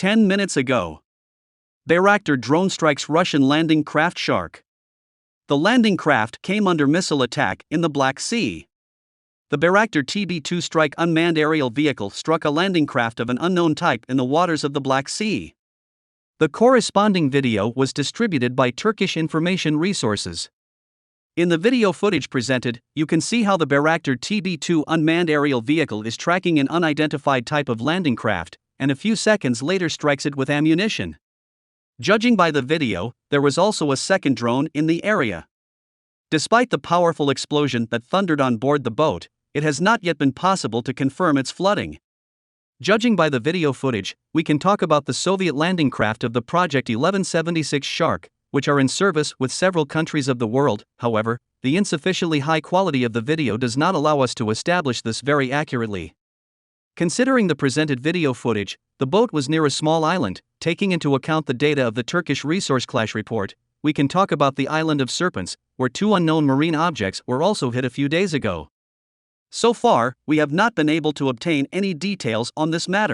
10 minutes ago. Bayraktar drone strikes Russian landing craft Shark. The landing craft came under missile attack in the Black Sea. The Bayraktar TB2 strike unmanned aerial vehicle struck a landing craft of an unknown type in the waters of the Black Sea. The corresponding video was distributed by Turkish information resources. In the video footage presented, you can see how the Bayraktar TB2 unmanned aerial vehicle is tracking an unidentified type of landing craft, and a few seconds later strikes it with ammunition. Judging by the video, there was also a second drone in the area. Despite the powerful explosion that thundered on board the boat, it has not yet been possible to confirm its flooding. Judging by the video footage, we can talk about the Soviet landing craft of the Project 1176 Shark, which are in service with several countries of the world. However, the insufficiently high quality of the video does not allow us to establish this very accurately. Considering the presented video footage, the boat was near a small island. Taking into account the data of the Turkish resource clash report, we can talk about the island of Serpents, where two unknown marine objects were also hit a few days ago. So far, we have not been able to obtain any details on this matter.